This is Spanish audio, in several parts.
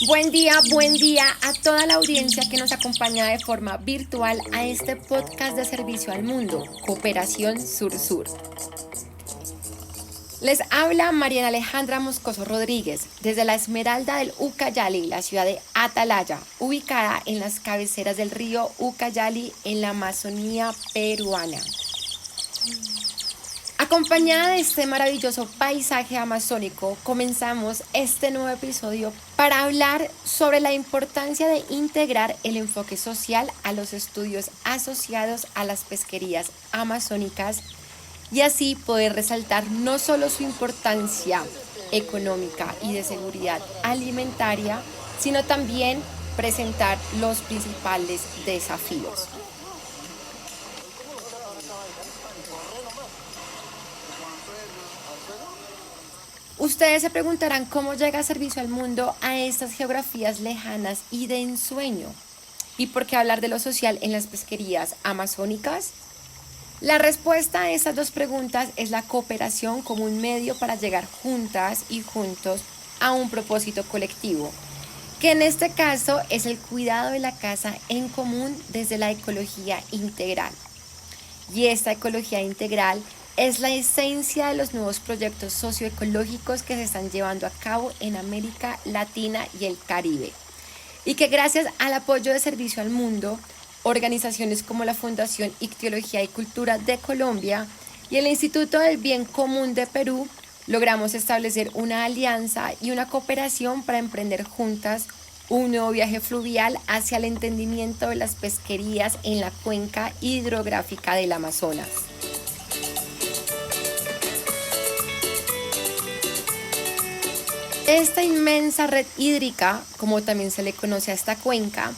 Buen día a toda la audiencia que nos acompaña de forma virtual a este podcast de servicio al mundo, Cooperación Sur-Sur. Les habla Mariana Alejandra Moscoso Rodríguez desde la Esmeralda del Ucayali, la ciudad de Atalaya, ubicada en las cabeceras del río Ucayali en la Amazonía peruana. Acompañada de este maravilloso paisaje amazónico, comenzamos este nuevo episodio para hablar sobre la importancia de integrar el enfoque social a los estudios asociados a las pesquerías amazónicas y así poder resaltar no solo su importancia económica y de seguridad alimentaria, sino también presentar los principales desafíos. Ustedes se preguntarán cómo llega Servicio al Mundo a estas geografías lejanas y de ensueño. ¿Y por qué hablar de lo social en las pesquerías amazónicas? La respuesta a estas dos preguntas es la cooperación como un medio para llegar juntas y juntos a un propósito colectivo, que en este caso es el cuidado de la casa en común desde la ecología integral. Y esta ecología integral es la esencia de los nuevos proyectos socioecológicos que se están llevando a cabo en América Latina y el Caribe. Y que gracias al apoyo de Servicio al Mundo, organizaciones como la Fundación Ictiología y Cultura de Colombia y el Instituto del Bien Común de Perú, logramos establecer una alianza y una cooperación para emprender juntas un nuevo viaje fluvial hacia el entendimiento de las pesquerías en la cuenca hidrográfica del Amazonas. Esta inmensa red hídrica, como también se le conoce a esta cuenca,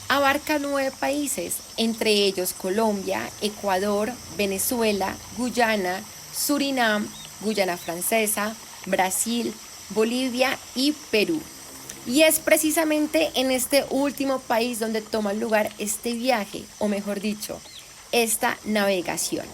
abarca 9 países, entre ellos Colombia, Ecuador, Venezuela, Guyana, Surinam, Guyana Francesa, Brasil, Bolivia y Perú. Y es precisamente en este último país donde toma lugar este viaje, o mejor dicho, esta navegación.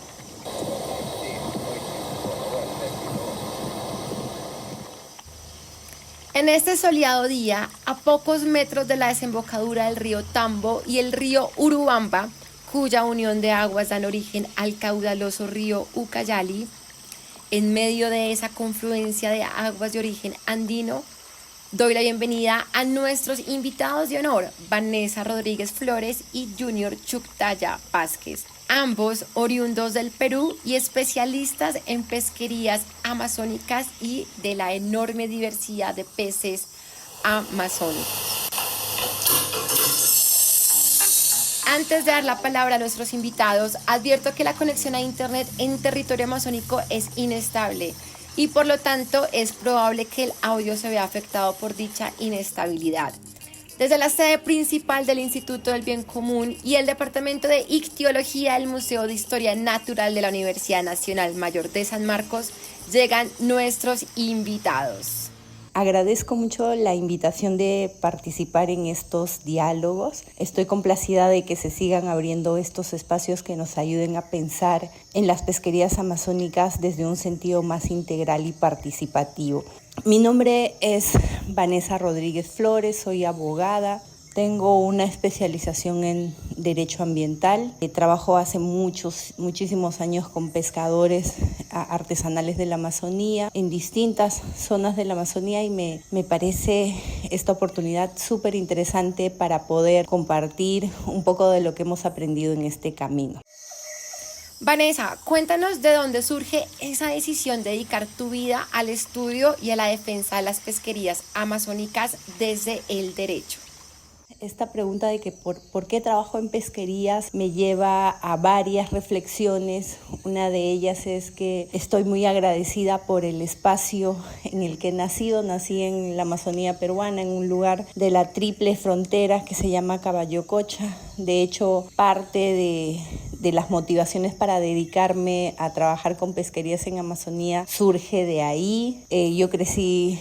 En este soleado día, a pocos metros de la desembocadura del río Tambo y el río Urubamba, cuya unión de aguas dan origen al caudaloso río Ucayali, en medio de esa confluencia de aguas de origen andino, doy la bienvenida a nuestros invitados de honor, Vanessa Rodríguez Flores y Junior Chuctaya Vázquez, ambos oriundos del Perú y especialistas en pesquerías amazónicas y de la enorme diversidad de peces amazónicos. Antes de dar la palabra a nuestros invitados, advierto que la conexión a Internet en territorio amazónico es inestable y por lo tanto es probable que el audio se vea afectado por dicha inestabilidad. Desde la sede principal del Instituto del Bien Común y el Departamento de Ictiología del Museo de Historia Natural de la Universidad Nacional Mayor de San Marcos, llegan nuestros invitados. Agradezco mucho la invitación de participar en estos diálogos. Estoy complacida de que se sigan abriendo estos espacios que nos ayuden a pensar en las pesquerías amazónicas desde un sentido más integral y participativo. Mi nombre es Vanessa Rodríguez Flores, soy abogada. Tengo una especialización en Derecho Ambiental. Trabajo hace muchísimos años con pescadores artesanales de la Amazonía, en distintas zonas de la Amazonía, y me parece esta oportunidad súper interesante para poder compartir un poco de lo que hemos aprendido en este camino. Vanessa, cuéntanos de dónde surge esa decisión de dedicar tu vida al estudio y a la defensa de las pesquerías amazónicas desde el derecho. Esta pregunta de que por qué trabajo en pesquerías me lleva a varias reflexiones. Una de ellas es que estoy muy agradecida por el espacio en el que he nacido. Nací en la Amazonía peruana, en un lugar de la triple frontera que se llama Caballococha. De hecho, parte de las motivaciones para dedicarme a trabajar con pesquerías en Amazonía surge de ahí. Yo crecí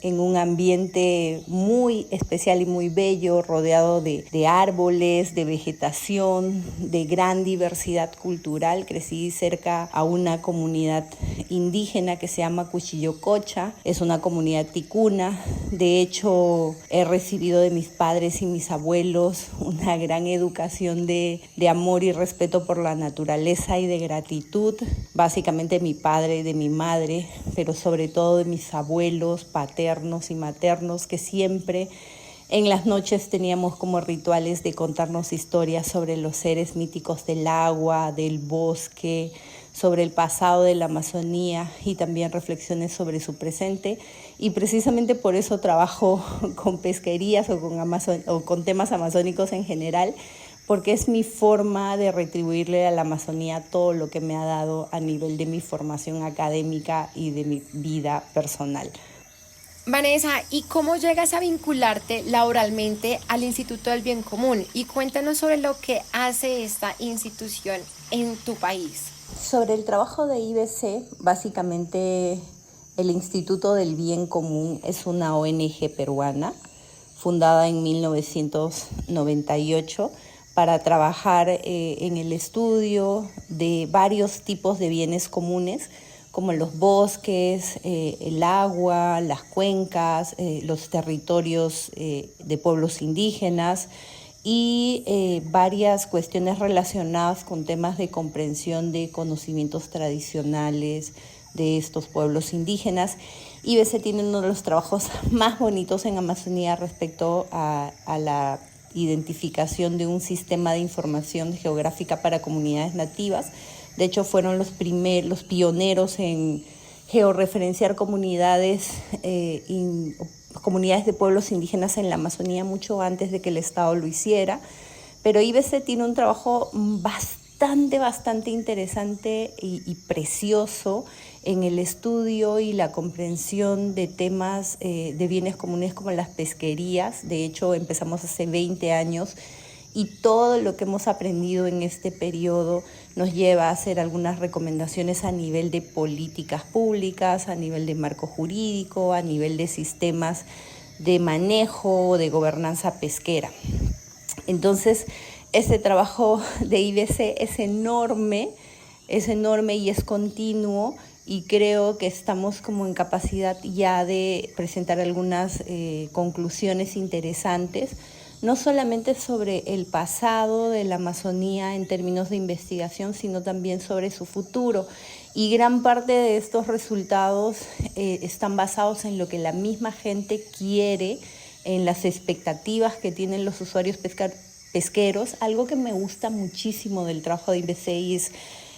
en un ambiente muy especial y muy bello, rodeado de árboles, de vegetación, de gran diversidad cultural. Crecí cerca a una comunidad indígena que se llama Cuchillococha, es una comunidad ticuna. De hecho, he recibido de mis padres y mis abuelos una gran educación de amor y respeto por la naturaleza y de gratitud, básicamente de mi padre y de mi madre, pero sobre todo de mis abuelos paternos y maternos, que siempre en las noches teníamos como rituales de contarnos historias sobre los seres míticos del agua, del bosque, sobre el pasado de la Amazonía y también reflexiones sobre su presente. Y precisamente por eso trabajo con pesquerías o con temas amazónicos en general, porque es mi forma de retribuirle a la Amazonía todo lo que me ha dado a nivel de mi formación académica y de mi vida personal. Vanessa, ¿y cómo llegas a vincularte laboralmente al Instituto del Bien Común? Y cuéntanos sobre lo que hace esta institución en tu país. Sobre el trabajo de IBC, básicamente el Instituto del Bien Común es una ONG peruana fundada en 1998 para trabajar en el estudio de varios tipos de bienes comunes, como los bosques, el agua, las cuencas, los territorios de pueblos indígenas y varias cuestiones relacionadas con temas de comprensión de conocimientos tradicionales de estos pueblos indígenas. IBC tiene uno de los trabajos más bonitos en Amazonía respecto a la identificación de un sistema de información geográfica para comunidades nativas. De hecho, fueron los pioneros en georreferenciar comunidades comunidades de pueblos indígenas en la Amazonía mucho antes de que el Estado lo hiciera. Pero IBC tiene un trabajo bastante interesante y precioso en el estudio y la comprensión de temas de bienes comunes como las pesquerías. De hecho, empezamos hace 20 años y todo lo que hemos aprendido en este periodo nos lleva a hacer algunas recomendaciones a nivel de políticas públicas, a nivel de marco jurídico, a nivel de sistemas de manejo, de gobernanza pesquera. Entonces, este trabajo de IBC es enorme y es continuo, y creo que estamos como en capacidad ya de presentar algunas conclusiones interesantes, no solamente sobre el pasado de la Amazonía en términos de investigación, sino también sobre su futuro. Y gran parte de estos resultados están basados en lo que la misma gente quiere, en las expectativas que tienen los usuarios pesqueros. Algo que me gusta muchísimo del trabajo de IBC y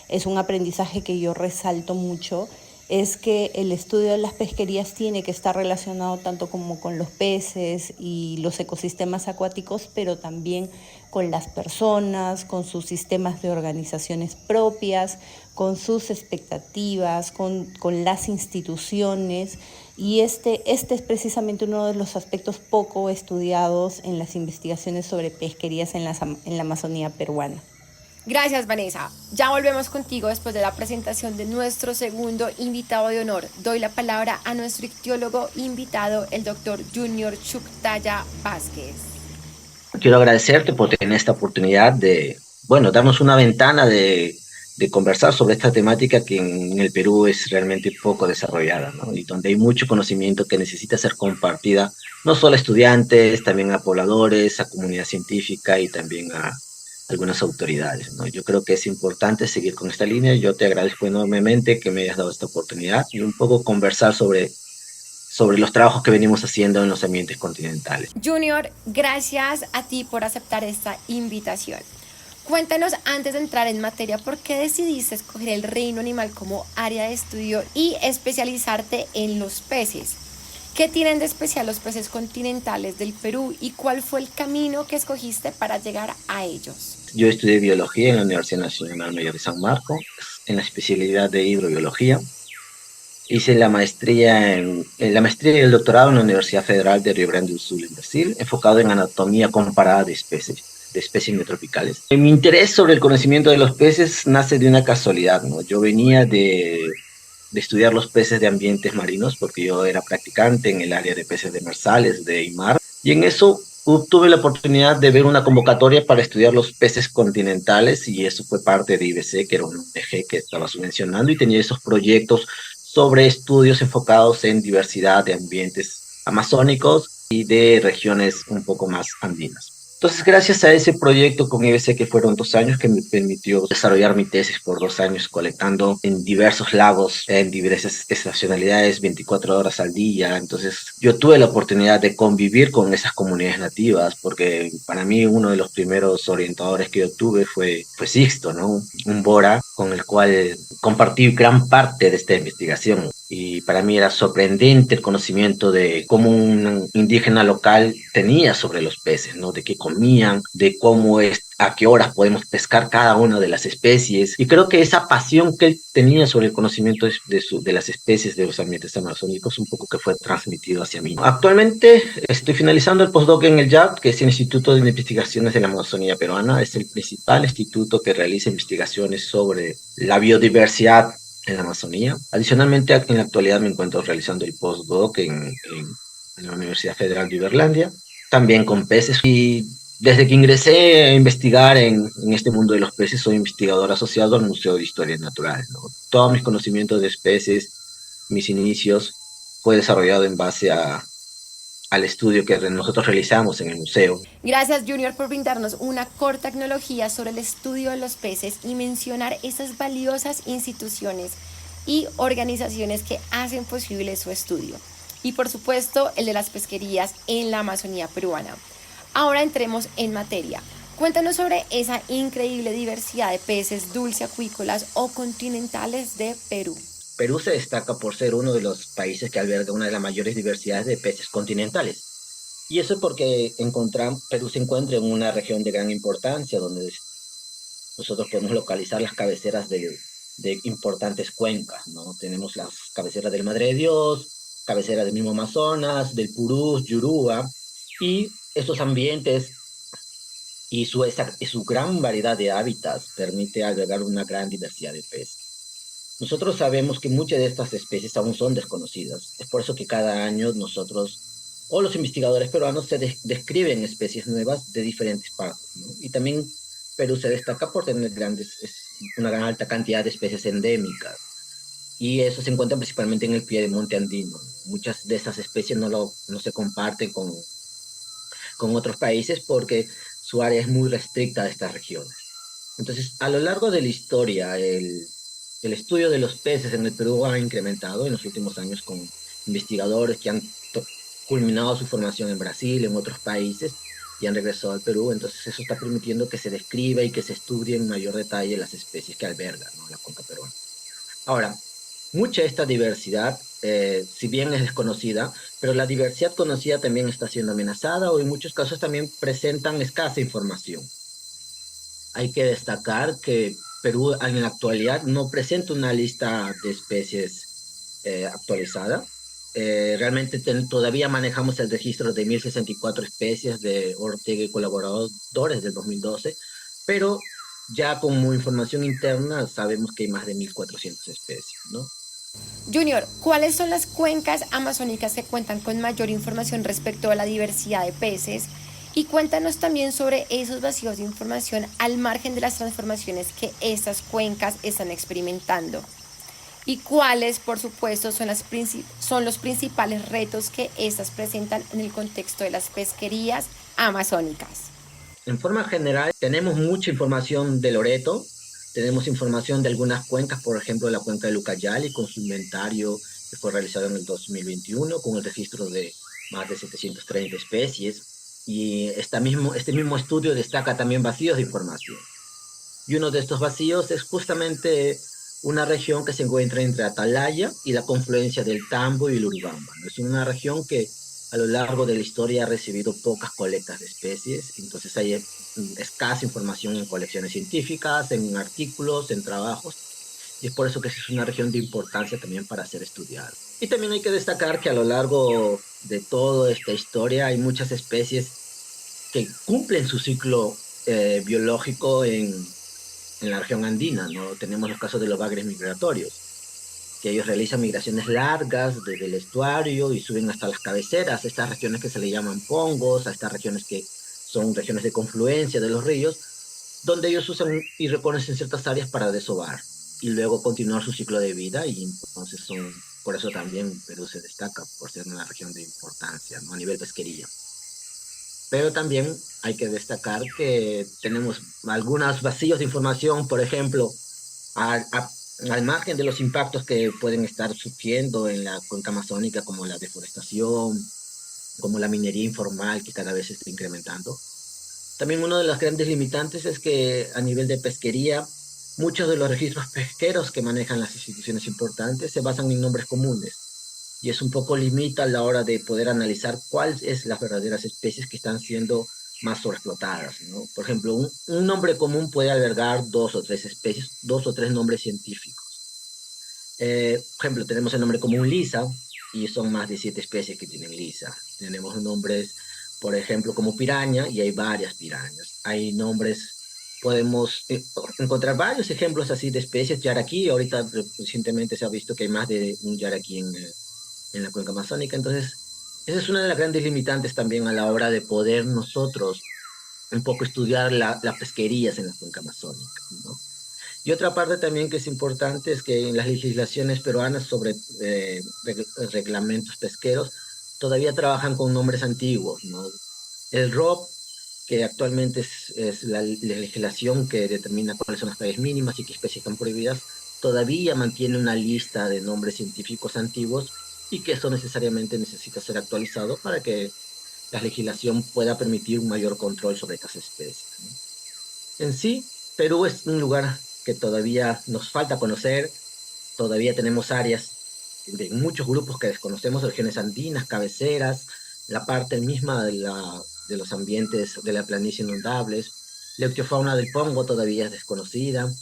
es un aprendizaje que yo resalto mucho, es que el estudio de las pesquerías tiene que estar relacionado tanto como con los peces y los ecosistemas acuáticos, pero también con las personas, con sus sistemas de organizaciones propias, con sus expectativas, con las instituciones. Y este es precisamente uno de los aspectos poco estudiados en las investigaciones sobre pesquerías en la Amazonía peruana. Gracias, Vanessa. Ya volvemos contigo después de la presentación de nuestro segundo invitado de honor. Doy la palabra a nuestro ictiólogo invitado, el doctor Junior Chuctaya Vázquez. Quiero agradecerte por tener esta oportunidad de, darnos una ventana de conversar sobre esta temática que en el Perú es realmente poco desarrollada, ¿no? Y donde hay mucho conocimiento que necesita ser compartida, no solo a estudiantes, también a pobladores, a comunidad científica y también a algunas autoridades, ¿no? Yo creo que es importante seguir con esta línea. Yo te agradezco enormemente que me hayas dado esta oportunidad y un poco conversar sobre los trabajos que venimos haciendo en los ambientes continentales. Junior, gracias a ti por aceptar esta invitación. Cuéntanos, antes de entrar en materia, ¿por qué decidiste escoger el reino animal como área de estudio y especializarte en los peces? ¿Qué tienen de especial los peces continentales del Perú y cuál fue el camino que escogiste para llegar a ellos? Yo estudié biología en la Universidad Nacional Mayor de San Marcos, en la especialidad de hidrobiología. Hice la maestría y el doctorado en la Universidad Federal de Río Grande do Sul, en Brasil, enfocado en anatomía comparada de especies neotropicales. Mi interés sobre el conocimiento de los peces nace de una casualidad, ¿no? Yo venía de de estudiar los peces de ambientes marinos, porque yo era practicante en el área de peces demersales de IMAR, y en eso tuve la oportunidad de ver una convocatoria para estudiar los peces continentales, y eso fue parte de IBC, que era un ONG que estaba subvencionando, y tenía esos proyectos sobre estudios enfocados en diversidad de ambientes amazónicos y de regiones un poco más andinas. Entonces, gracias a ese proyecto con IBC, que fueron 2 años, que me permitió desarrollar mi tesis por 2 años, colectando en diversos lagos, en diversas estacionalidades, 24 horas al día. Entonces, yo tuve la oportunidad de convivir con esas comunidades nativas, porque para mí uno de los primeros orientadores que yo tuve fue Sixto, ¿no? Un Bora con el cual compartí gran parte de esta investigación. Y para mí era sorprendente el conocimiento de cómo un indígena local tenía sobre los peces, ¿no? De qué comían, de cómo a qué horas podemos pescar cada una de las especies. Y creo que esa pasión que él tenía sobre el conocimiento de las especies de los ambientes amazónicos, un poco que fue transmitido hacia mí. Actualmente estoy finalizando el postdoc en el IAP, que es el Instituto de Investigaciones de la Amazonía Peruana. Es el principal instituto que realiza investigaciones sobre la biodiversidad en la Amazonía. Adicionalmente, en la actualidad me encuentro realizando el postdoc en la Universidad Federal de Uberlandia, también con peces. Y desde que ingresé a investigar en este mundo de los peces, soy investigador asociado al Museo de Historia Natural, ¿no? Todos mis conocimientos de especies, mis inicios, fue desarrollado en base al estudio que nosotros realizamos en el museo. Gracias, Junior, por brindarnos una corta tecnología sobre el estudio de los peces y mencionar esas valiosas instituciones y organizaciones que hacen posible su estudio. Y por supuesto, el de las pesquerías en la Amazonía peruana. Ahora entremos en materia. Cuéntanos sobre esa increíble diversidad de peces dulceacuícolas o continentales de Perú. Perú se destaca por ser uno de los países que alberga una de las mayores diversidades de peces continentales. Y eso es porque Perú se encuentra en una región de gran importancia, donde nosotros podemos localizar las cabeceras de importantes cuencas, ¿no? Tenemos las cabeceras del Madre de Dios, cabecera del mismo Amazonas, del Purús, Yurúa, y estos ambientes y su gran variedad de hábitats permite albergar una gran diversidad de peces. Nosotros sabemos que muchas de estas especies aún son desconocidas. Es por eso que cada año nosotros, o los investigadores peruanos, describen especies nuevas de diferentes partes, ¿no? Y también Perú se destaca por tener una gran alta cantidad de especies endémicas. Y eso se encuentra principalmente en el pie de monte andino. Muchas de esas especies no se comparten con otros países porque su área es muy restricta de estas regiones. Entonces, a lo largo de la historia, el estudio de los peces en el Perú ha incrementado en los últimos años con investigadores que han culminado su formación en Brasil, en otros países, y han regresado al Perú. Entonces eso está permitiendo que se describa y que se estudie en mayor detalle las especies que albergan, ¿no?, la cuenca peruana. Ahora, mucha de esta diversidad, si bien es desconocida, pero la diversidad conocida también está siendo amenazada, o en muchos casos también presentan escasa información. Hay que destacar que Perú en la actualidad no presenta una lista de especies actualizada. Realmente todavía manejamos el registro de 1064 especies de Ortega y colaboradores del 2012, pero ya como información interna sabemos que hay más de 1400 especies, ¿no? Junior, ¿cuáles son las cuencas amazónicas que cuentan con mayor información respecto a la diversidad de peces? Y cuéntanos también sobre esos vacíos de información al margen de las transformaciones que estas cuencas están experimentando. Y cuáles, por supuesto, son los principales retos que estas presentan en el contexto de las pesquerías amazónicas. En forma general, tenemos mucha información de Loreto, tenemos información de algunas cuencas, por ejemplo, la cuenca de Lucayali, con su inventario que fue realizado en el 2021, con el registro de más de 730 especies. Y este mismo estudio destaca también vacíos de información. Y uno de estos vacíos es justamente una región que se encuentra entre Atalaya y la confluencia del Tambo y el Urubamba. Es una región que a lo largo de la historia ha recibido pocas colectas de especies, entonces hay escasa información en colecciones científicas, en artículos, en trabajos, y es por eso que es una región de importancia también para ser estudiada. Y también hay que destacar que a lo largo de toda esta historia hay muchas especies que cumplen su ciclo biológico en la región andina, ¿no? Tenemos los casos de los bagres migratorios. que ellos realizan migraciones largas desde el estuario y suben hasta las cabeceras, estas regiones que se le llaman pongos, a estas regiones que son regiones de confluencia de los ríos, donde ellos usan y reconocen ciertas áreas para desovar y luego continuar su ciclo de vida, y entonces por eso también Perú se destaca por ser una región de importancia, ¿no? A nivel pesquería. Pero también hay que destacar que tenemos algunos vacíos de información, por ejemplo, al margen de los impactos que pueden estar sufriendo en la cuenca amazónica, como la deforestación, como la minería informal que cada vez se está incrementando. También uno de los grandes limitantes es que a nivel de pesquería, muchos de los registros pesqueros que manejan las instituciones importantes se basan en nombres comunes, y eso un poco limita a la hora de poder analizar cuáles es las verdaderas especies que están siendo más sobreexplotadas, ¿no? Por ejemplo, un nombre común puede albergar 2 o 3 especies, 2 o 3 nombres científicos. Por ejemplo, tenemos el nombre común lisa, y son más de 7 especies que tienen lisa. Tenemos nombres, por ejemplo, como piraña, y hay varias pirañas. Hay nombres, podemos encontrar varios ejemplos así de especies. Yaraquí, ahorita recientemente se ha visto que hay más de un yaraquí en la cuenca amazónica. Entonces, esa es una de las grandes limitantes también a la hora de poder nosotros un poco estudiar las pesquerías en la cuenca amazónica, ¿no? Y otra parte también que es importante es que en las legislaciones peruanas sobre reglamentos pesqueros todavía trabajan con nombres antiguos, ¿no? El ROP, que actualmente es la legislación que determina cuáles son las tallas mínimas y qué especies están prohibidas, todavía mantiene una lista de nombres científicos antiguos, y que eso necesariamente necesita ser actualizado para que la legislación pueda permitir un mayor control sobre estas especies, ¿no? En sí, Perú es un lugar que todavía nos falta conocer. Todavía tenemos áreas de muchos grupos que desconocemos, regiones andinas, cabeceras, la parte misma de los ambientes de la planicie inundables. La ictiofauna del Pongo todavía es desconocida.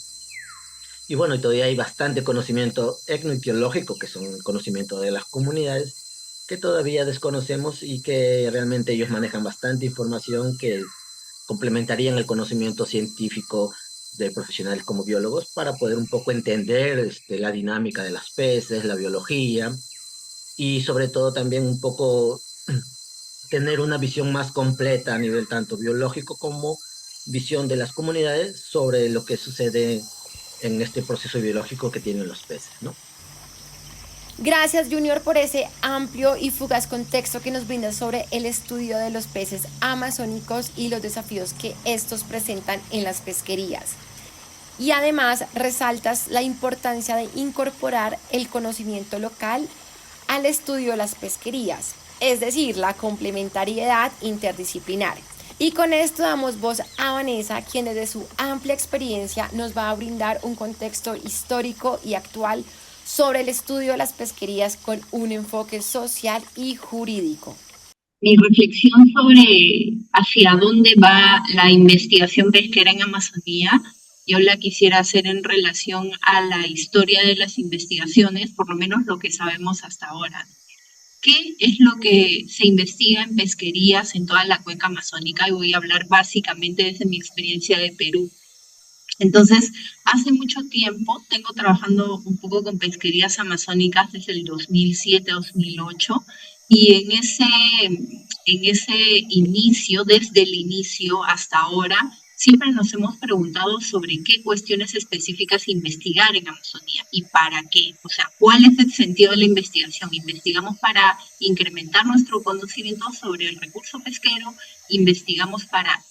Y bueno, todavía hay bastante conocimiento etnoictiológico, que son conocimiento de las comunidades, que todavía desconocemos, y que realmente ellos manejan bastante información que complementarían el conocimiento científico de profesionales como biólogos para poder un poco entender la dinámica de las peces, la biología, y sobre todo también un poco tener una visión más completa a nivel tanto biológico como visión de las comunidades sobre lo que sucede en este proceso biológico que tienen los peces, ¿no? Gracias, Junior, por ese amplio y fugaz contexto que nos brinda sobre el estudio de los peces amazónicos y los desafíos que estos presentan en las pesquerías. Y además resaltas la importancia de incorporar el conocimiento local al estudio de las pesquerías, es decir, la complementariedad interdisciplinar. Y con esto damos voz a Vanessa, quien desde su amplia experiencia nos va a brindar un contexto histórico y actual sobre el estudio de las pesquerías con un enfoque social y jurídico. Mi reflexión sobre hacia dónde va la investigación pesquera en Amazonía, yo la quisiera hacer en relación a la historia de las investigaciones, por lo menos lo que sabemos hasta ahora. ¿Qué es lo que se investiga en pesquerías en toda la cuenca amazónica? Y voy a hablar básicamente desde mi experiencia de Perú. Entonces, hace mucho tiempo tengo trabajando un poco con pesquerías amazónicas desde el 2007-2008, y en ese inicio, desde el inicio hasta ahora, siempre nos hemos preguntado sobre qué cuestiones específicas investigar en Amazonía y para qué. O sea, ¿cuál es el sentido de la investigación? ¿Investigamos para incrementar nuestro conocimiento sobre el recurso pesquero? ¿Investigamos para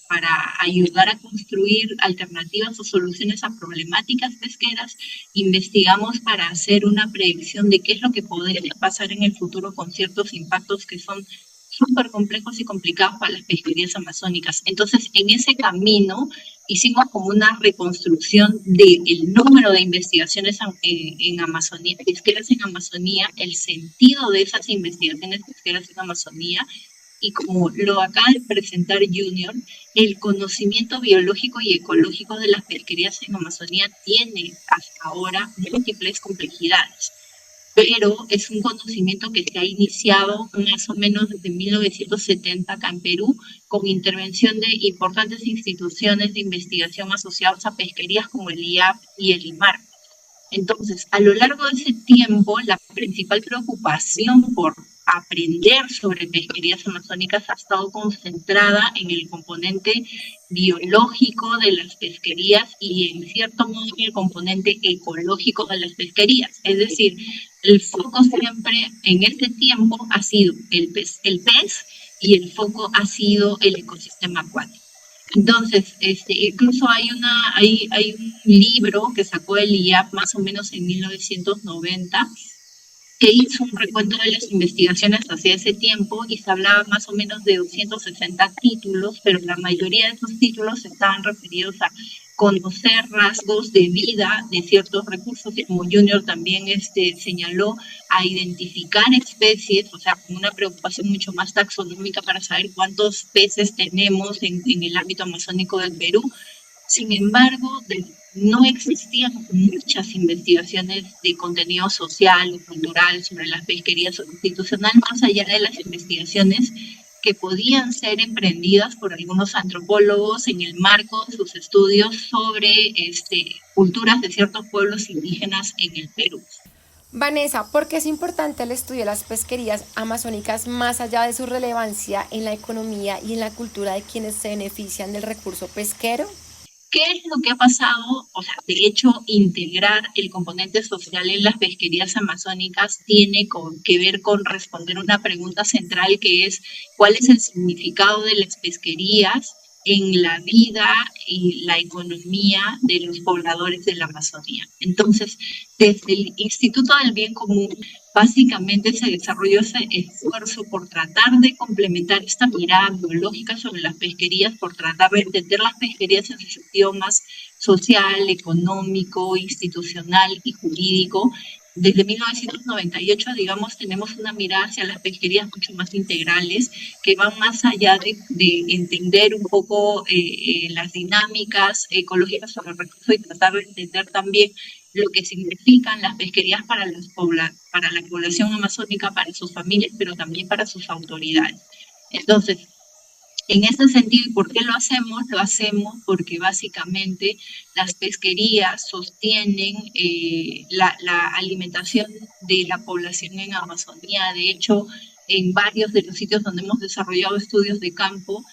ayudar a construir alternativas o soluciones a problemáticas pesqueras? ¿Investigamos para hacer una predicción de qué es lo que podría pasar en el futuro con ciertos impactos que son súper complejos y complicados para las pesquerías amazónicas? Entonces, en ese camino hicimos como una reconstrucción del número de investigaciones en Amazonía, pesqueras en Amazonía, el sentido de esas investigaciones pesqueras en Amazonía, y como lo acaba de presentar Junior, el conocimiento biológico y ecológico de las pesquerías en Amazonía tiene hasta ahora múltiples complejidades, pero es un conocimiento que se ha iniciado más o menos desde 1970 acá en Perú, con intervención de importantes instituciones de investigación asociadas a pesquerías como el IAP y el IMAR. Entonces, a lo largo de ese tiempo, la principal preocupación por aprender sobre pesquerías amazónicas ha estado concentrada en el componente biológico de las pesquerías y en cierto modo en el componente ecológico de las pesquerías. Es decir, el foco siempre en este tiempo ha sido el pez y el foco ha sido el ecosistema acuático. Entonces, incluso hay un libro que sacó el IAP más o menos en 1990 que hizo un recuento de las investigaciones hacia ese tiempo y se hablaba más o menos de 260 títulos, pero la mayoría de esos títulos estaban referidos a conocer rasgos de vida de ciertos recursos, y como Junior también señaló, a identificar especies, o sea, con una preocupación mucho más taxonómica para saber cuántos peces tenemos en el ámbito amazónico del Perú. Sin embargo, no existían muchas investigaciones de contenido social o cultural sobre las pesquerías o institucional, más allá de las investigaciones que podían ser emprendidas por algunos antropólogos en el marco de sus estudios sobre culturas de ciertos pueblos indígenas en el Perú. Vanessa, ¿por qué es importante el estudio de las pesquerías amazónicas más allá de su relevancia en la economía y en la cultura de quienes se benefician del recurso pesquero? ¿Qué es lo que ha pasado? O sea, de hecho, integrar el componente social en las pesquerías amazónicas tiene que ver con responder una pregunta central que es ¿cuál es el significado de las pesquerías en la vida y la economía de los pobladores de la Amazonía? Entonces, desde el Instituto del Bien Común, básicamente se desarrolló ese esfuerzo por tratar de complementar esta mirada biológica sobre las pesquerías, por tratar de entender las pesquerías en su sentido más social, económico, institucional y jurídico. Desde 1998, digamos, tenemos una mirada hacia las pesquerías mucho más integrales, que van más allá de entender un poco las dinámicas ecológicas sobre el recurso y tratar de entender también lo que significan las pesquerías para la población amazónica, para sus familias, pero también para sus autoridades. Entonces, en ese sentido, ¿y por qué lo hacemos? Lo hacemos porque básicamente las pesquerías sostienen la alimentación de la población en Amazonía. De hecho, en varios de los sitios donde hemos desarrollado estudios de campo,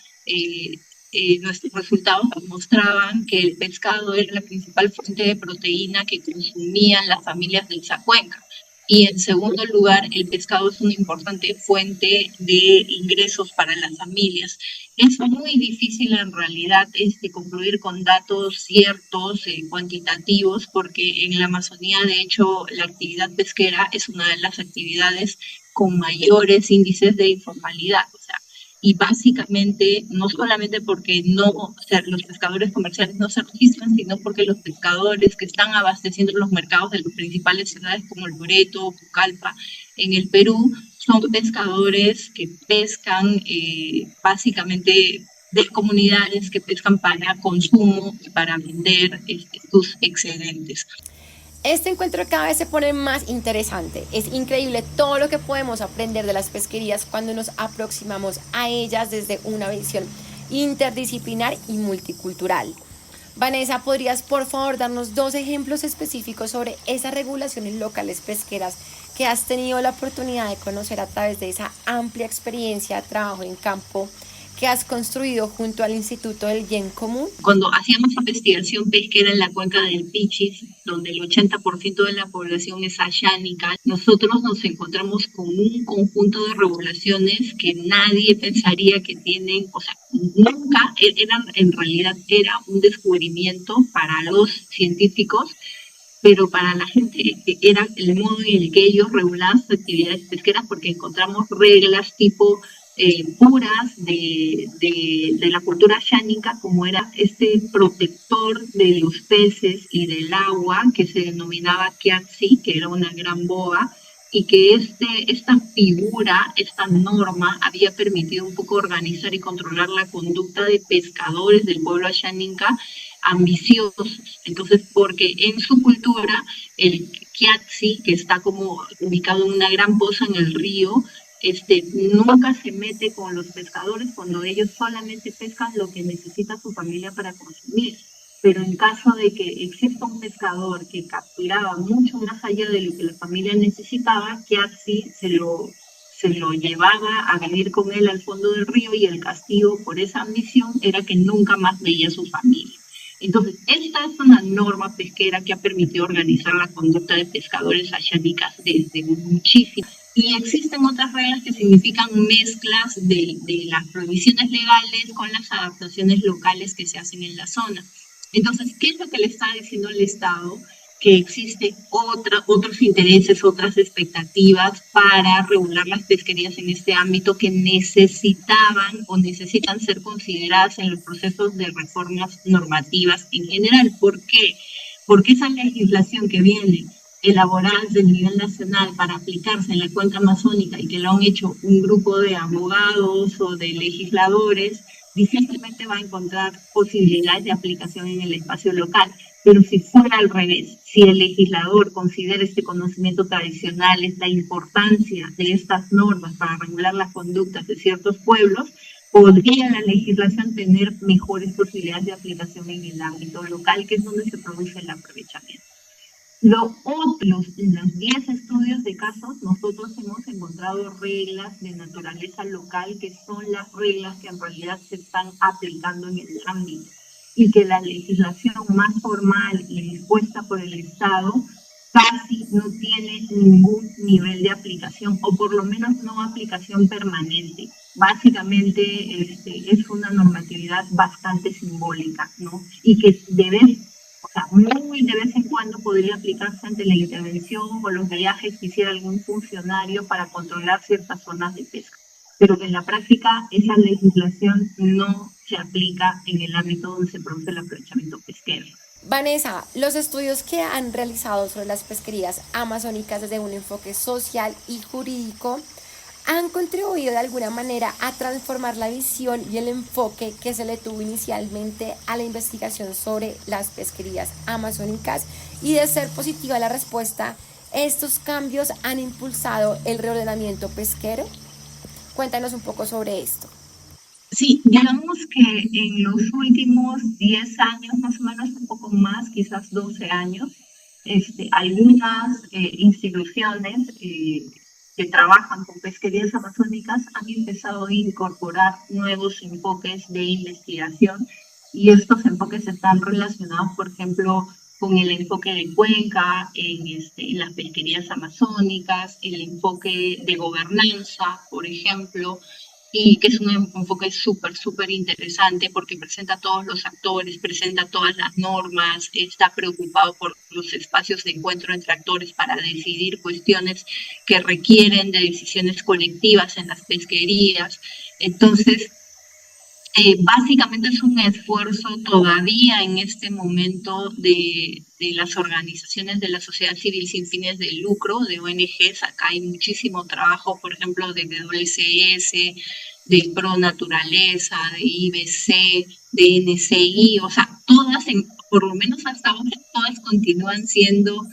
nuestros resultados mostraban que el pescado era la principal fuente de proteína que consumían las familias de esa cuenca. Y en segundo lugar, el pescado es una importante fuente de ingresos para las familias. Es muy difícil en realidad concluir con datos ciertos, cuantitativos, porque en la Amazonía, de hecho, la actividad pesquera es una de las actividades con mayores índices de informalidad. O sea, y básicamente no solamente porque los pescadores comerciales no se registran, sino porque los pescadores que están abasteciendo los mercados de las principales ciudades como Loreto, Pucallpa, en el Perú, son pescadores que pescan básicamente de comunidades que pescan para consumo y para vender sus excedentes. Este encuentro cada vez se pone más interesante. Es increíble todo lo que podemos aprender de las pesquerías cuando nos aproximamos a ellas desde una visión interdisciplinar y multicultural. Vanessa, ¿podrías por favor darnos 2 ejemplos específicos sobre esas regulaciones locales pesqueras que has tenido la oportunidad de conocer a través de esa amplia experiencia de trabajo en campo que has construido junto al Instituto del Bien Común? Cuando hacíamos investigación pesquera en la cuenca del Pichis, donde el 80% de la población es ayánica, nosotros nos encontramos con un conjunto de regulaciones que nadie pensaría que tienen, o sea, nunca en realidad era un descubrimiento para los científicos, pero para la gente era el modo en el que ellos regulaban sus actividades pesqueras, porque encontramos reglas tipo puras de la cultura xánica, como era este protector de los peces y del agua que se denominaba Kiatsi, que era una gran boa, y que esta figura, esta norma, había permitido un poco organizar y controlar la conducta de pescadores del pueblo xánica ambiciosos. Entonces, porque en su cultura el Kiatsi, que está como ubicado en una gran poza en el río, nunca se mete con los pescadores cuando ellos solamente pescan lo que necesita su familia para consumir. pero en caso de que exista un pescador que capturaba mucho más allá de lo que la familia necesitaba, Kiatsi se lo llevaba a vivir con él al fondo del río y el castigo por esa ambición era que nunca más veía a su familia. Entonces, esta es una norma pesquera que ha permitido organizar la conducta de pescadores ayánicas desde muchísimo. Y existen otras reglas que significan mezclas de las prohibiciones legales con las adaptaciones locales que se hacen en la zona. Entonces, ¿qué es lo que le está diciendo el Estado? Que existen otros intereses, otras expectativas para regular las pesquerías en este ámbito que necesitaban o necesitan ser consideradas en los procesos de reformas normativas en general. ¿Por qué? Porque esa legislación que viene elaborada desde el nivel nacional para aplicarse en la cuenca amazónica y que lo han hecho un grupo de abogados o de legisladores, difícilmente va a encontrar posibilidades de aplicación en el espacio local. Pero si fuera al revés, si el legislador considera este conocimiento tradicional, esta importancia de estas normas para regular las conductas de ciertos pueblos, podría la legislación tener mejores posibilidades de aplicación en el ámbito local, que es donde se produce el aprovechamiento. En los 10 estudios de casos, nosotros hemos encontrado reglas de naturaleza local que son las reglas que en realidad se están aplicando en el ámbito y que la legislación más formal y dispuesta por el Estado casi no tiene ningún nivel de aplicación, o por lo menos no aplicación permanente. Básicamente es una normatividad bastante simbólica, ¿no? Y que muy de vez en cuando podría aplicarse ante la intervención o los viajes que hiciera algún funcionario para controlar ciertas zonas de pesca, pero que en la práctica esa legislación no se aplica en el ámbito donde se produce el aprovechamiento pesquero. Vanessa, los estudios que han realizado sobre las pesquerías amazónicas desde un enfoque social y jurídico han contribuido de alguna manera a transformar la visión y el enfoque que se le tuvo inicialmente a la investigación sobre las pesquerías amazónicas, y de ser positiva la respuesta, ¿estos cambios han impulsado el reordenamiento pesquero? Cuéntanos un poco sobre esto. Sí, digamos que en los últimos 10 años, más o menos, un poco más, quizás 12 años, algunas instituciones que trabajan con pesquerías amazónicas han empezado a incorporar nuevos enfoques de investigación, y estos enfoques están relacionados, por ejemplo, con el enfoque de cuenca en las pesquerías amazónicas, el enfoque de gobernanza, por ejemplo, y que es un enfoque súper interesante porque presenta a todos los actores, presenta todas las normas, está preocupado por los espacios de encuentro entre actores para decidir cuestiones que requieren de decisiones colectivas en las pesquerías. Entonces, básicamente es un esfuerzo todavía en este momento de las organizaciones de la sociedad civil sin fines de lucro, de ONGs. Acá hay muchísimo trabajo, por ejemplo, de WCS, de Pro Naturaleza, de IBC, de NCI, o sea, todas, por lo menos hasta ahora, todas continúan siendo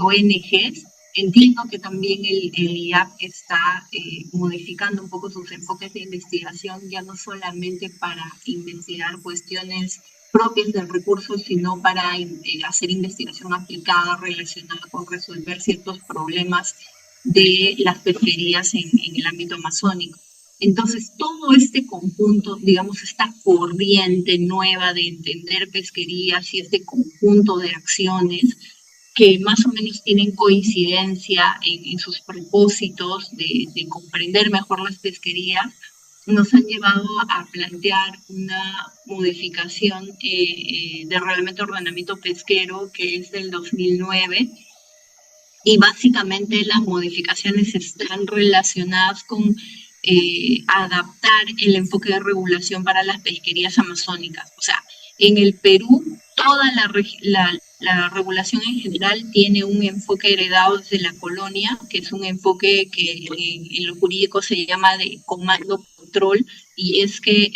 ONGs. Entiendo que también el IAP está modificando un poco sus enfoques de investigación, ya no solamente para investigar cuestiones propias del recurso, sino para hacer investigación aplicada relacionada con resolver ciertos problemas de las pesquerías en el ámbito amazónico. Entonces, todo este conjunto, digamos, esta corriente nueva de entender pesquerías y este conjunto de acciones que más o menos tienen coincidencia en sus propósitos de comprender mejor las pesquerías, nos han llevado a plantear una modificación del Reglamento de Ordenamiento Pesquero, que es del 2009, y básicamente las modificaciones están relacionadas con adaptar el enfoque de regulación para las pesquerías amazónicas. O sea, en el Perú, toda la regulación en general tiene un enfoque heredado desde la colonia, que es un enfoque que en lo jurídico se llama de comando control, y es que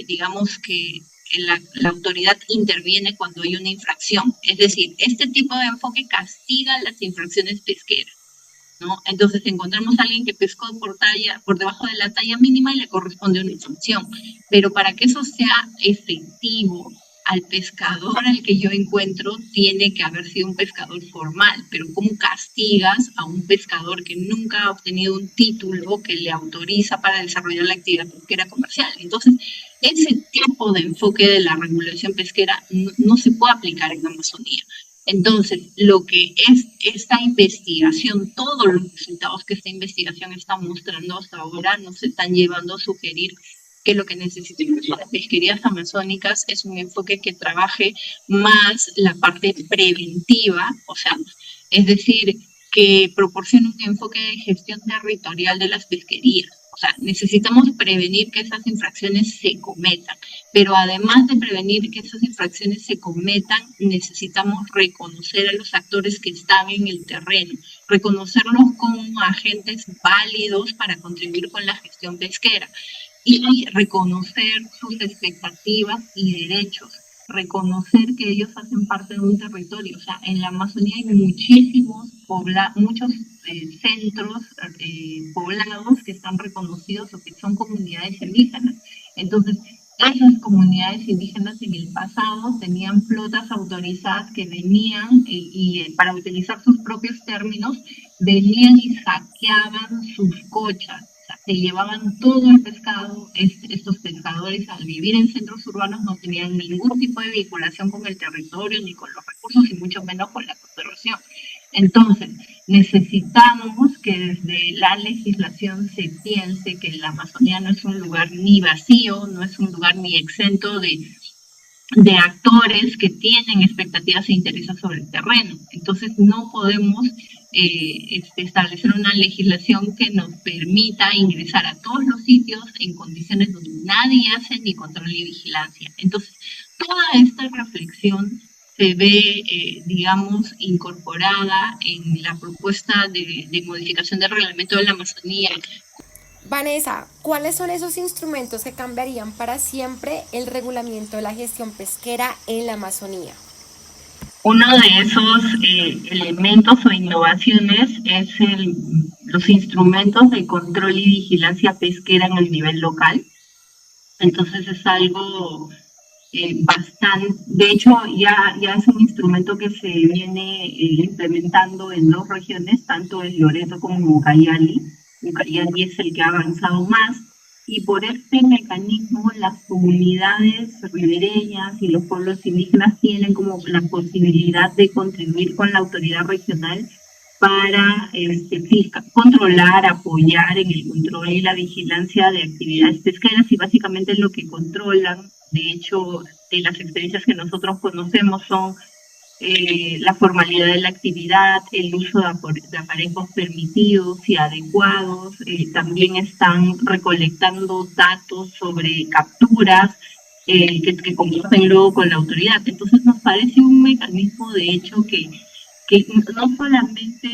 digamos que la autoridad interviene cuando hay una infracción. Es decir, este tipo de enfoque castiga las infracciones pesqueras, ¿no? Entonces encontramos a alguien que pescó por debajo de la talla mínima y le corresponde una sanción. Pero para que eso sea efectivo al pescador al que yo encuentro tiene que haber sido un pescador formal, pero ¿cómo castigas a un pescador que nunca ha obtenido un título que le autoriza para desarrollar la actividad pesquera comercial? Entonces, ese tipo de enfoque de la regulación pesquera no se puede aplicar en Amazonía. Entonces, lo que es esta investigación, todos los resultados que esta investigación está mostrando hasta ahora nos están llevando a sugerir que lo que necesitamos para las pesquerías amazónicas es un enfoque que trabaje más la parte preventiva, o sea, es decir, que proporcione un enfoque de gestión territorial de las pesquerías. O sea, necesitamos prevenir que esas infracciones se cometan, pero además de prevenir que esas infracciones se cometan, necesitamos reconocer a los actores que están en el terreno, reconocerlos como agentes válidos para contribuir con la gestión pesquera y reconocer sus expectativas y derechos, reconocer que ellos hacen parte de un territorio. O sea, en la Amazonía hay muchos centros poblados que están reconocidos o que son comunidades indígenas. Entonces, esas comunidades indígenas en el pasado tenían flotas autorizadas que venían y para utilizar sus propios términos, venían y saqueaban sus cochas. Se llevaban todo el pescado. Estos pescadores, al vivir en centros urbanos, no tenían ningún tipo de vinculación con el territorio, ni con los recursos, y mucho menos con la conservación. Entonces, necesitamos que desde la legislación se piense que la Amazonía no es un lugar ni vacío, no es un lugar ni exento de actores que tienen expectativas e intereses sobre el terreno. Entonces, no podemos establecer una legislación que nos permita ingresar a todos los sitios en condiciones donde nadie hace ni control ni vigilancia. Entonces, toda esta reflexión se ve, digamos, incorporada en la propuesta de modificación del reglamento de la Amazonía. Vanessa, ¿cuáles son esos instrumentos que cambiarían para siempre el regulamiento de la gestión pesquera en la Amazonía? Uno de esos elementos o innovaciones es los instrumentos de control y vigilancia pesquera en el nivel local. Entonces es algo bastante, de hecho ya es un instrumento que se viene implementando en 2 regiones, tanto en Loreto como en Ucayali. Ucayali es el que ha avanzado más, y por este mecanismo las comunidades ribereñas y los pueblos indígenas tienen como la posibilidad de contribuir con la autoridad regional para controlar, apoyar en el control y la vigilancia de actividades pesqueras, y básicamente lo que controlan, de hecho, de las experiencias que nosotros conocemos, son la formalidad de la actividad, el uso de aparejos permitidos y adecuados. También están recolectando datos sobre capturas que comparten luego con la autoridad. Entonces nos parece un mecanismo, de hecho, que no solamente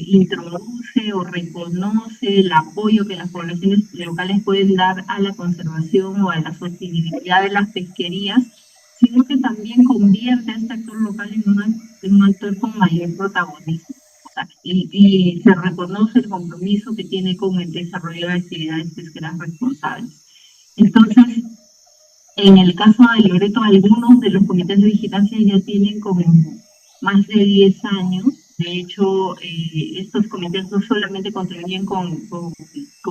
introduce o reconoce el apoyo que las poblaciones locales pueden dar a la conservación o a la sostenibilidad de las pesquerías, sino que también convierte a este actor local en un actor con mayor protagonismo. O sea, y se reconoce el compromiso que tiene con el desarrollo de actividades pesqueras responsables. Entonces, en el caso de Loreto, algunos de los comités de vigilancia ya tienen como más de 10 años. De hecho, estos comités no solamente contribuyen con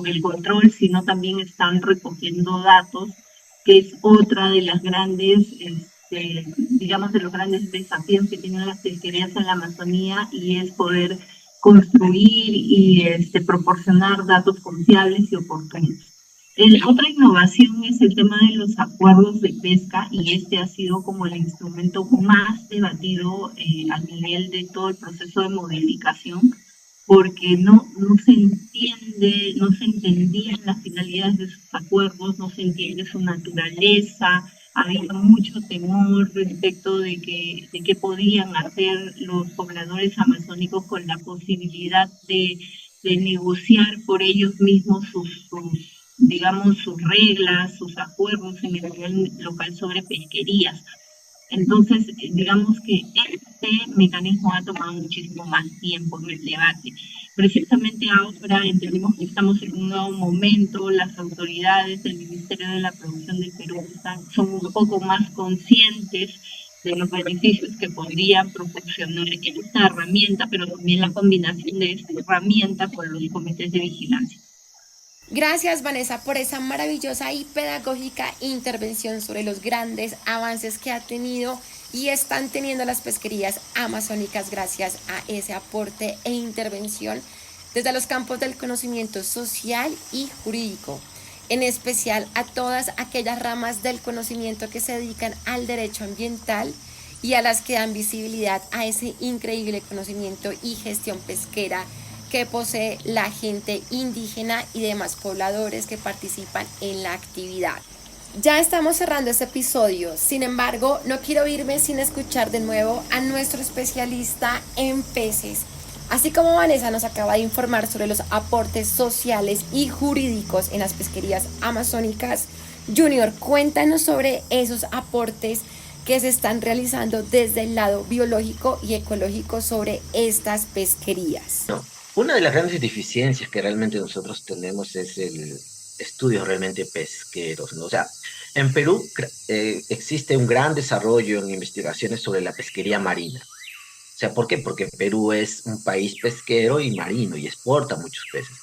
el control, sino también están recogiendo datos, que es otra de las grandes, digamos, de los grandes desafíos que tienen las pesquerías en la Amazonía, y es poder construir y proporcionar datos confiables y oportunos. Otra innovación es el tema de los acuerdos de pesca, y este ha sido como el instrumento más debatido a nivel de todo el proceso de modificación, porque no se entiende, no se entendían las finalidades de sus acuerdos, no se entiende su naturaleza. Había mucho temor respecto de qué podían hacer los pobladores amazónicos con la posibilidad de negociar por ellos mismos digamos, sus reglas, sus acuerdos en el nivel local sobre pesquerías. Entonces, digamos que este mecanismo ha tomado muchísimo más tiempo en el debate. Precisamente ahora entendemos que estamos en un nuevo momento, las autoridades del Ministerio de la Producción del Perú son un poco más conscientes de los beneficios que podría proporcionar esta herramienta, pero también la combinación de esta herramienta con los comités de vigilancia. Gracias, Vanessa, por esa maravillosa y pedagógica intervención sobre los grandes avances que ha tenido y están teniendo las pesquerías amazónicas gracias a ese aporte e intervención desde los campos del conocimiento social y jurídico, en especial a todas aquellas ramas del conocimiento que se dedican al derecho ambiental y a las que dan visibilidad a ese increíble conocimiento y gestión pesquera que posee la gente indígena y demás pobladores que participan en la actividad. Ya estamos cerrando este episodio, sin embargo, no quiero irme sin escuchar de nuevo a nuestro especialista en peces. Así como Vanessa nos acaba de informar sobre los aportes sociales y jurídicos en las pesquerías amazónicas, Junior, cuéntanos sobre esos aportes que se están realizando desde el lado biológico y ecológico sobre estas pesquerías. No. Una de las grandes deficiencias que realmente nosotros tenemos es el estudio realmente pesqueros, ¿no? O sea, en Perú existe un gran desarrollo en investigaciones sobre la pesquería marina. O sea, ¿por qué? Porque Perú es un país pesquero y marino y exporta muchos peces.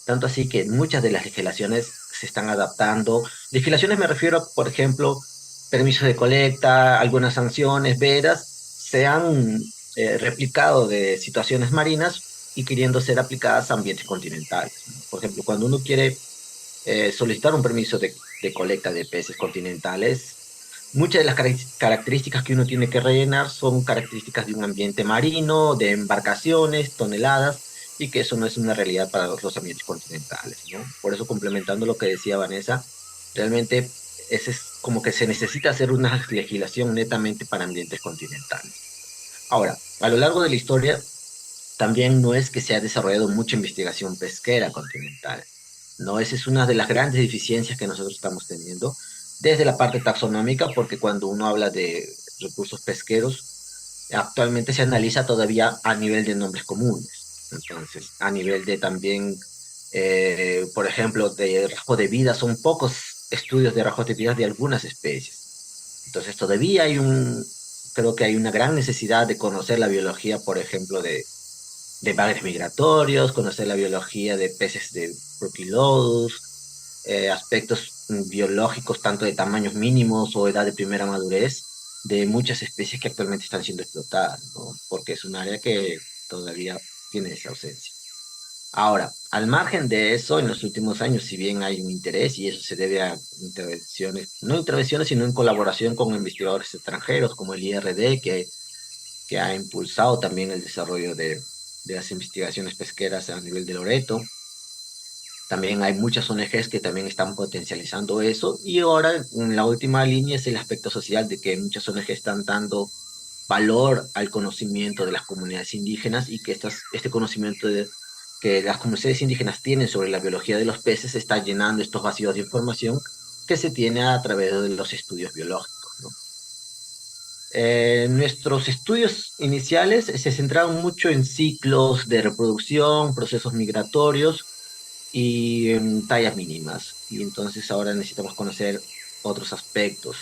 Tanto así que muchas de las legislaciones se están adaptando. Legislaciones me refiero, por ejemplo, permisos de colecta, algunas sanciones, vedas, se han replicado de situaciones marinas y queriendo ser aplicadas a ambientes continentales. Por ejemplo, cuando uno quiere solicitar un permiso de colecta de peces continentales, muchas de las características que uno tiene que rellenar son características de un ambiente marino, de embarcaciones, toneladas, y que eso no es una realidad para los ambientes continentales, ¿no? Por eso, complementando lo que decía Vanessa, realmente es como que se necesita hacer una legislación netamente para ambientes continentales. Ahora, a lo largo de la historia, también no es que se ha desarrollado mucha investigación pesquera continental. No, esa es una de las grandes deficiencias que nosotros estamos teniendo desde la parte taxonómica, porque cuando uno habla de recursos pesqueros, actualmente se analiza todavía a nivel de nombres comunes. Entonces, a nivel de también, por ejemplo, de rasgos de vida, son pocos estudios de rasgos de vida de algunas especies. Entonces, todavía creo que hay una gran necesidad de conocer la biología, por ejemplo, de bagres migratorios, conocer la biología de peces de Prochilodus, aspectos biológicos tanto de tamaños mínimos o edad de primera madurez de muchas especies que actualmente están siendo explotadas, ¿no? Porque es un área que todavía tiene esa ausencia. Ahora, al margen de eso, en los últimos años, si bien hay un interés y eso se debe a intervenciones, no intervenciones, sino en colaboración con investigadores extranjeros como el IRD, que ha impulsado también el desarrollo de las investigaciones pesqueras a nivel de Loreto. También hay muchas ONGs que también están potencializando eso, y ahora en la última línea es el aspecto social de que muchas ONGs están dando valor al conocimiento de las comunidades indígenas, y que este conocimiento que las comunidades indígenas tienen sobre la biología de los peces está llenando estos vacíos de información que se tiene a través de los estudios biológicos, ¿no? Nuestros estudios iniciales se centraron mucho en ciclos de reproducción, procesos migratorios y en tallas mínimas. Y entonces ahora necesitamos conocer otros aspectos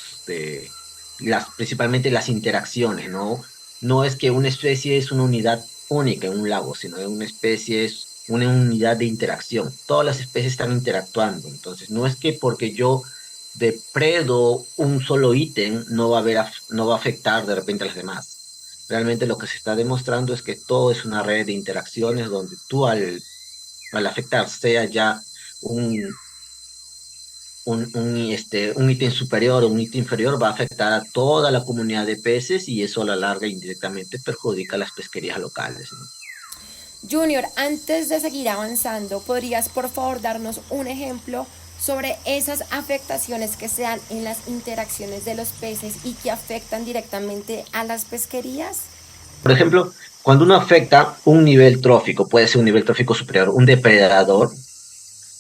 principalmente las interacciones, ¿no? No es que una especie es una unidad única en un lago, sino que una especie es una unidad de interacción. Todas las especies están interactuando. Entonces, no es que porque yo depredo un solo ítem no va a afectar de repente a las demás. Realmente lo que se está demostrando es que todo es una red de interacciones donde tú al afectar sea ya un ítem superior o un ítem inferior, va a afectar a toda la comunidad de peces, y eso a la larga indirectamente perjudica a las pesquerías locales, ¿no? Junior, antes de seguir avanzando, ¿podrías por favor darnos un ejemplo sobre esas afectaciones que se dan en las interacciones de los peces y que afectan directamente a las pesquerías? Por ejemplo, cuando uno afecta un nivel trófico, puede ser un nivel trófico superior, un depredador,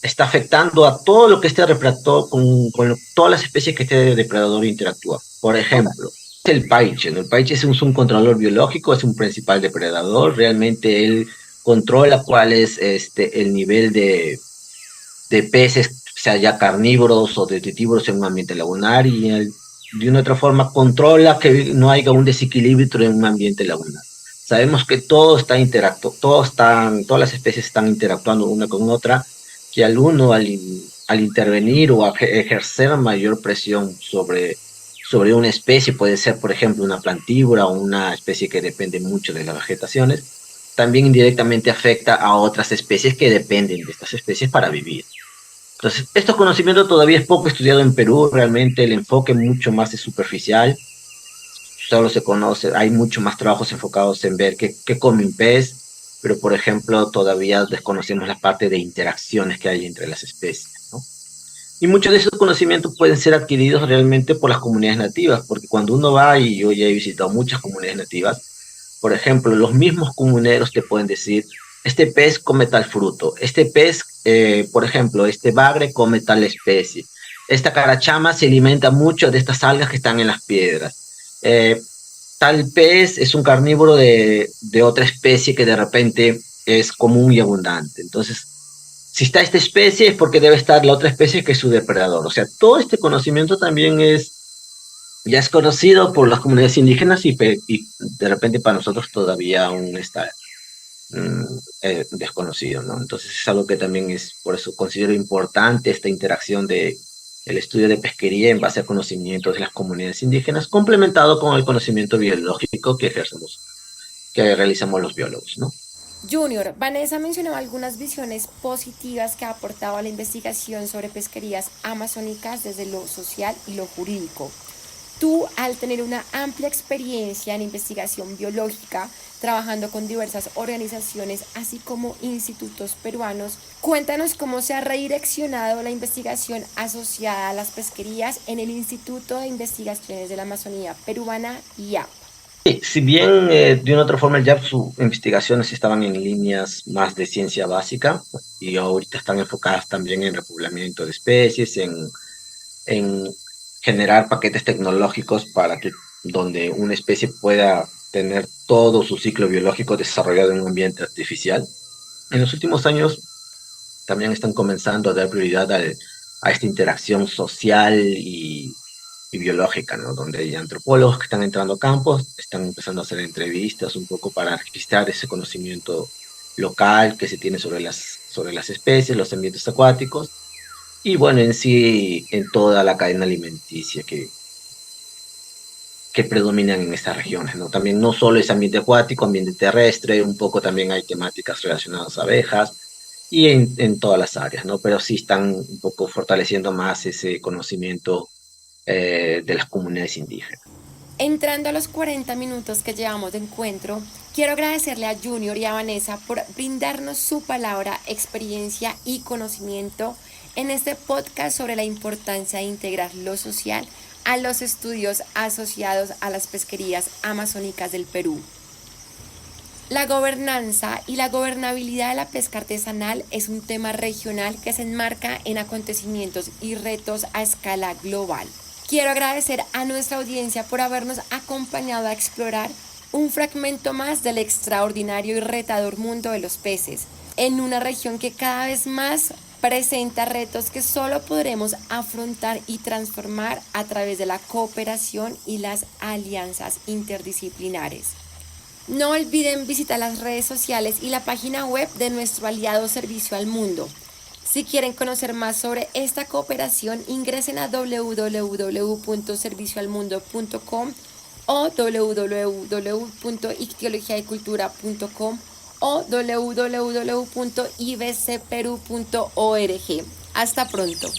está afectando a todo lo que este depredador, con todas las especies que este depredador interactúa. Por ejemplo, el paiche, ¿no? El paiche es un controlador biológico, es un principal depredador, realmente él controla cuál es el nivel de peces, sea ya carnívoros o detritívoros en un ambiente lagunar y él, de una otra forma controla que no haya un desequilibrio en un ambiente lagunar. Sabemos que todo está todas las especies están interactuando una con otra, que al intervenir o ejercer mayor presión sobre una especie, puede ser por ejemplo una plantívora o una especie que depende mucho de las vegetaciones, también indirectamente afecta a otras especies que dependen de estas especies para vivir. Entonces, este conocimiento todavía es poco estudiado en Perú, realmente el enfoque mucho más es superficial, solo se conoce, hay mucho más trabajos enfocados en ver qué come un pez, pero por ejemplo todavía desconocemos la parte de interacciones que hay entre las especies, ¿no? Y muchos de esos conocimientos pueden ser adquiridos realmente por las comunidades nativas, porque cuando uno va, y yo ya he visitado muchas comunidades nativas, por ejemplo, los mismos comuneros te pueden decir, este pez come tal fruto, este pez, por ejemplo, este bagre come tal especie, esta carachama se alimenta mucho de estas algas que están en las piedras, tal pez es un carnívoro de otra especie que de repente es común y abundante. Entonces, si está esta especie es porque debe estar la otra especie que es su depredador. O sea, todo este conocimiento también ya es conocido por las comunidades indígenas y de repente para nosotros todavía aún está desconocido, ¿no? Entonces es algo que también por eso considero importante esta interacción de el estudio de pesquería en base a conocimientos de las comunidades indígenas, complementado con el conocimiento biológico que realizamos los biólogos, ¿no? Junior, Vanessa mencionó algunas visiones positivas que ha aportado a la investigación sobre pesquerías amazónicas desde lo social y lo jurídico. Tú, al tener una amplia experiencia en investigación biológica, trabajando con diversas organizaciones, así como institutos peruanos, cuéntanos cómo se ha redireccionado la investigación asociada a las pesquerías en el Instituto de Investigaciones de la Amazonía Peruana, IAP. Sí, si bien de una otra forma ya sus investigaciones estaban en líneas más de ciencia básica y ahorita están enfocadas también en repoblamiento de especies, en generar paquetes tecnológicos para que donde una especie pueda tener todo su ciclo biológico desarrollado en un ambiente artificial. En los últimos años también están comenzando a dar prioridad a esta interacción social y biológica, ¿no? Donde hay antropólogos que están entrando a campos, están empezando a hacer entrevistas un poco para registrar ese conocimiento local que se tiene sobre las especies, los ambientes acuáticos y bueno, en sí, en toda la cadena alimenticia que predominan en estas regiones, ¿no? También no solo es ambiente acuático, ambiente terrestre, un poco también hay temáticas relacionadas a abejas y en todas las áreas, ¿no? Pero sí están un poco fortaleciendo más ese conocimiento de las comunidades indígenas. Entrando a los 40 minutos que llevamos de encuentro, quiero agradecerle a Junior y a Vanessa por brindarnos su palabra, experiencia y conocimiento en este podcast sobre la importancia de integrar lo social a los estudios asociados a las pesquerías amazónicas del Perú. La gobernanza y la gobernabilidad de la pesca artesanal es un tema regional que se enmarca en acontecimientos y retos a escala global. Quiero agradecer a nuestra audiencia por habernos acompañado a explorar un fragmento más del extraordinario y retador mundo de los peces, en una región que cada vez más presenta retos que solo podremos afrontar y transformar a través de la cooperación y las alianzas interdisciplinares. No olviden visitar las redes sociales y la página web de nuestro aliado Servicio al Mundo. Si quieren conocer más sobre esta cooperación, ingresen a www.servicioalmundo.com o www.ictiologiaycultura.com o www.ibcperu.org. Hasta pronto.